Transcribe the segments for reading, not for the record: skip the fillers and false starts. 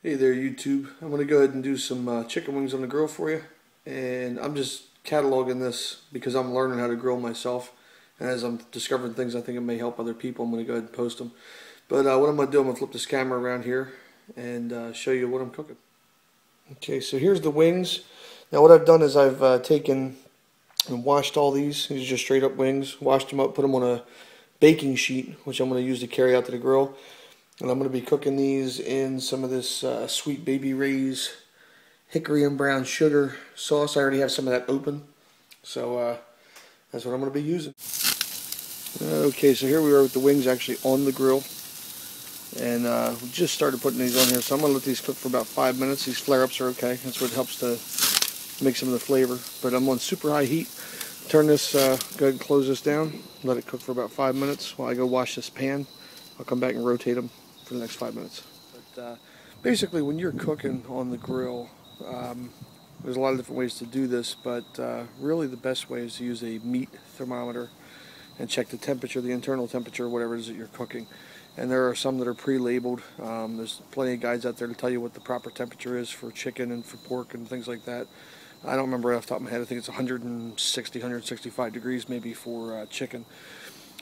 Hey there, YouTube. I'm going to go ahead and do some chicken wings on the grill for you. And I'm just cataloging this because I'm learning how to grill myself. And as I'm discovering things I think it may help other people, I'm going to go ahead and post them. But what I'm going to do, I'm going to flip this camera around here and show you what I'm cooking. Okay, so here's the wings. Now what I've done is I've taken and washed all these. These are just straight up wings. Washed them up, put them on a baking sheet, which I'm going to use to carry out to the grill. And I'm going to be cooking these in some of this Sweet Baby Ray's hickory and brown sugar sauce. I already have some of that open, so that's what I'm going to be using. Okay, so here we are with the wings actually on the grill. And we just started putting these on here, so I'm going to let these cook for about 5 minutes. These flare-ups are okay. That's what helps to make some of the flavor. But I'm on super high heat. Turn this, go ahead and close this down. Let it cook for about 5 minutes while I go wash this pan. I'll come back and rotate them for the next 5 minutes. But basically, when you're cooking on the grill, there's a lot of different ways to do this, but really the best way is to use a meat thermometer and check the temperature, the internal temperature, whatever it is that you're cooking. And there are some that are pre-labeled. There's plenty of guides out there to tell you what the proper temperature is for chicken and for pork and things like that. I don't remember right off the top of my head. I think it's 160, 165 degrees maybe for chicken.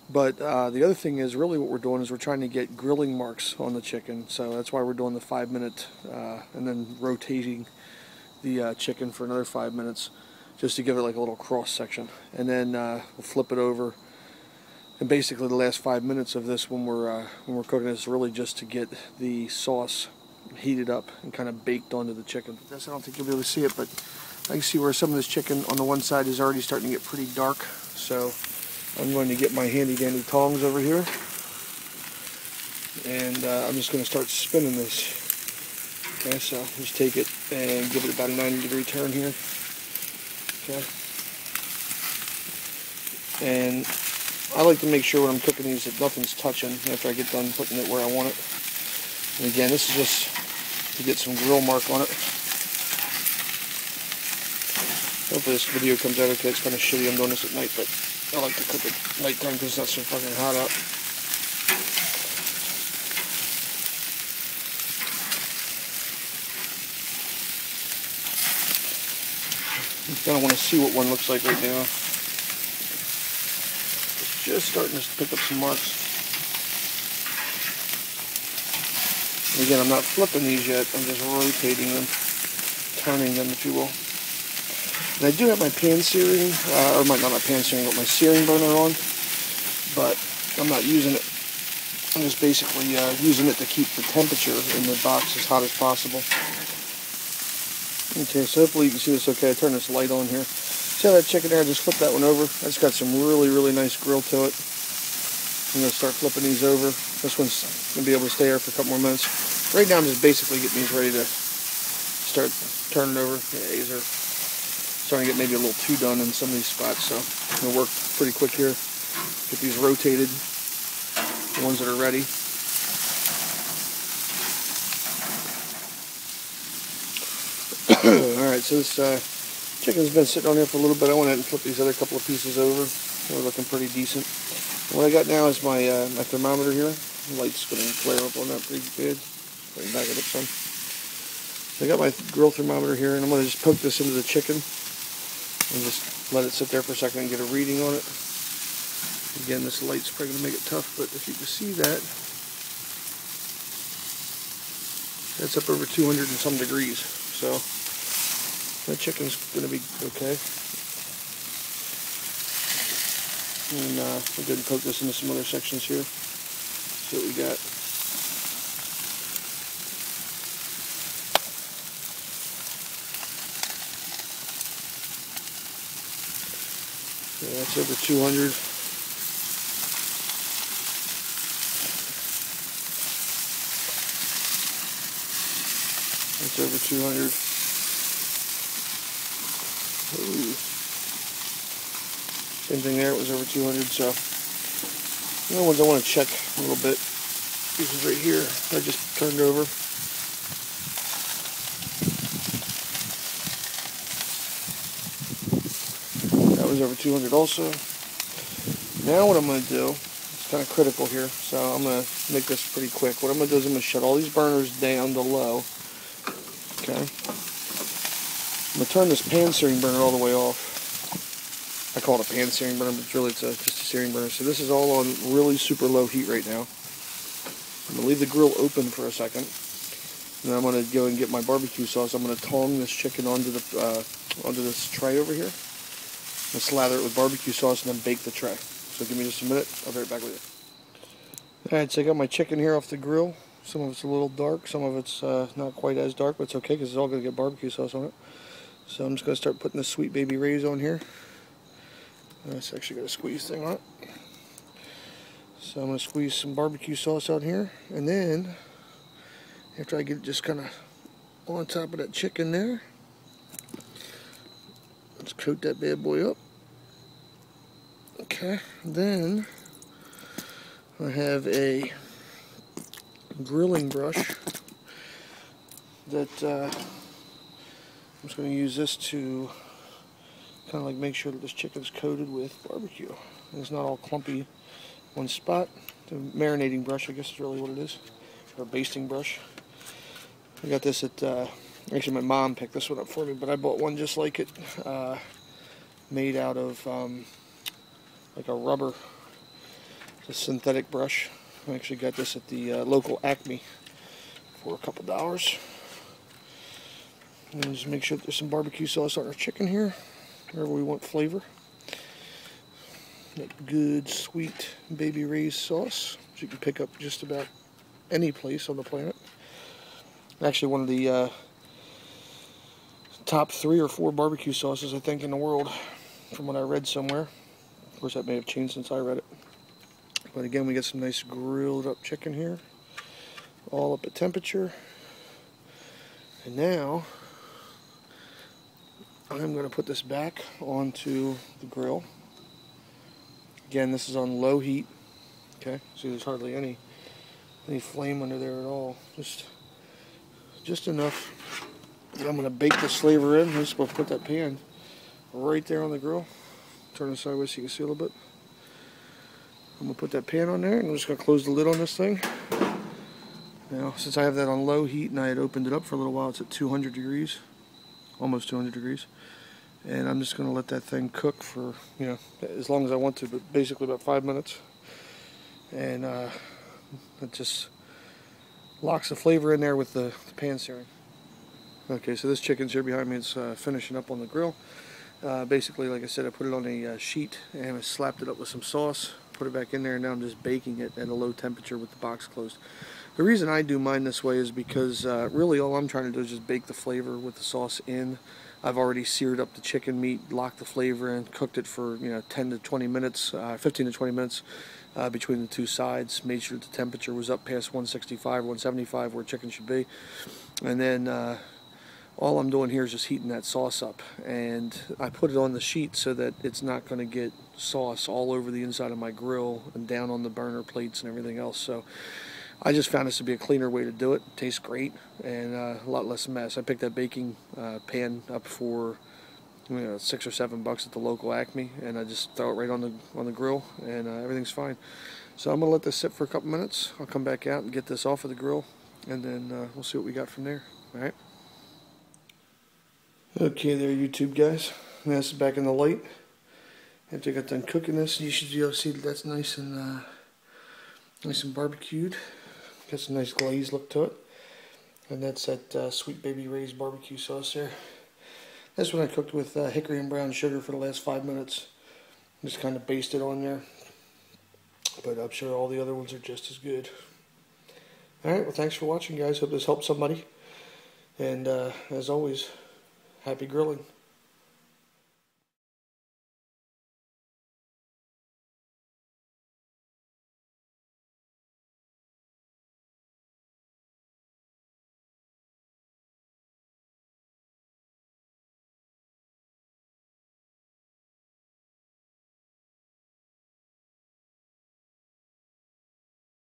But the other thing is really what we're doing is we're trying to get grilling marks on the chicken. So that's why we're doing the 5 minute and then rotating the chicken for another 5 minutes just to give it like a little cross section. And then we'll flip it over. And basically the last 5 minutes of this when we're cooking is really just to get the sauce heated up and kind of baked onto the chicken. I don't think you'll be able to see it, but I can see where some of this chicken on the one side is already starting to get pretty dark. So I'm going to get my handy dandy tongs over here, and I'm just going to start spinning this. Okay, so just take it and give it about a 90-degree turn here. Okay, and I like to make sure when I'm cooking these that nothing's touching after I get done putting it where I want it. And again, this is just to get some grill mark on it. Hopefully this video comes out okay. It's kind of shitty I'm doing this at night, but I like to cook at nighttime because it's not so fucking hot out. You kind of want to see what one looks like right now. It's just starting to pick up some marks. And again, I'm not flipping these yet. I'm just rotating them, turning them, if you will. And I do have my pan searing, or not my pan searing, but my searing burner on, but I'm not using it. I'm just basically using it to keep the temperature in the box as hot as possible. Okay, so hopefully you can see this okay. I turn this light on here. See how that chicken there? I just flipped that one over. That's got some really, really nice grill to it. I'm going to start flipping these over. This one's going to be able to stay there for a couple more minutes. Right now I'm just basically getting these ready to start turning over. Yeah, these are starting to get maybe a little too done in some of these spots, so I'm going to work pretty quick here. Get these rotated, the ones that are ready. Alright, so this chicken's been sitting on here for a little bit. I went ahead and flipped these other couple of pieces over. They're looking pretty decent. And what I got now is my my thermometer here. The light's going to flare up on that pretty good. Let me back it up some. So I got my grill thermometer here, and I'm going to just poke this into the chicken and just let it sit there for a second and get a reading on it. Again, this light's probably going to make it tough, but if you can see that, that's up over 200 and some degrees. So that chicken's going to be okay. And we'll go ahead and poke this into some other sections here. See what we got. Yeah, that's over 200. That's over 200. Ooh. Same thing there, it was over 200, so the other ones I want to check a little bit. This is right here, I just turned over. That was over 200 also. Now what I'm going to do, it's kind of critical here, so I'm going to make this pretty quick. What I'm going to do is I'm going to shut all these burners down to low. Okay. I'm going to turn this pan searing burner all the way off. I call it a pan searing burner, but really it's just a searing burner. So this is all on really super low heat right now. I'm going to leave the grill open for a second. And then I'm going to go and get my barbecue sauce. I'm going to tong this chicken onto this tray over here. I'm going to slather it with barbecue sauce and then bake the tray. So give me just a minute. I'll be right back with you. Alright, so I got my chicken here off the grill. Some of it's a little dark. Some of it's not quite as dark, but it's okay because it's all going to get barbecue sauce on it. So I'm just going to start putting the Sweet Baby Ray's on here. It's actually got a squeeze thing on it. So I'm going to squeeze some barbecue sauce out here. And then, after I get it just kind of on top of that chicken there, let's coat that bad boy up. Okay, then I have a grilling brush that I'm just going to use this to kind of like make sure that this chicken's coated with barbecue. And it's not all clumpy one spot. The marinating brush, I guess, is really what it is, or a basting brush. I got this at actually my mom picked this one up for me, but I bought one just like it, made out of like a rubber, a synthetic brush. I actually got this at the local Acme for a couple dollars. And just make sure that there's some barbecue sauce on our chicken here, wherever we want flavor. That good sweet Baby Ray's sauce, which you can pick up just about any place on the planet. Actually, one of the top 3 or 4 barbecue sauces, I think, in the world, from what I read somewhere. Of course, that may have changed since I read it. But again, we got some nice grilled up chicken here, all up at temperature. And now, I'm going to put this back onto the grill. Again, this is on low heat. Okay, see, there's hardly any flame under there at all. Just enough that I'm going to bake this flavor in. I'm just going to put that pan right there on the grill. Turn it sideways so you can see a little bit. I'm going to put that pan on there, and I'm just going to close the lid on this thing. Now, since I have that on low heat and I had opened it up for a little while, it's at 200 degrees, almost 200 degrees. And I'm just going to let that thing cook for, you know, as long as I want to, but basically about 5 minutes. And it just locks the flavor in there with the pan searing. Okay, so this chicken's here behind me. It's finishing up on the grill. Basically, like I said, I put it on a sheet and I slapped it up with some sauce, put it back in there, and now I'm just baking it at a low temperature with the box closed. The reason I do mine this way is because really all I'm trying to do is just bake the flavor with the sauce in. I've already seared up the chicken meat, locked the flavor in, cooked it for 10 to 20 minutes, 15 to 20 minutes between the two sides. Made sure the temperature was up past 165, 175 where chicken should be, and then all I'm doing here is just heating that sauce up. And I put it on the sheet so that it's not going to get sauce all over the inside of my grill and down on the burner plates and everything else. So I just found this to be a cleaner way to do it. It tastes great and a lot less mess. I picked that baking pan up for $6 or $7 at the local Acme, and I just throw it right on the grill, and everything's fine. So I'm gonna let this sit for a couple minutes. I'll come back out and get this off of the grill, and then we'll see what we got from there. All right. Okay, there, YouTube guys. Now this is back in the light. After I got done cooking this, you should be able to see that that's nice and barbecued. Got some nice glaze look to it. And that's that Sweet Baby Ray's barbecue sauce there. This one I cooked with hickory and brown sugar for the last 5 minutes. Just kind of basted on there. But I'm sure all the other ones are just as good. Alright, well thanks for watching guys. Hope this helped somebody. And as always, happy grilling.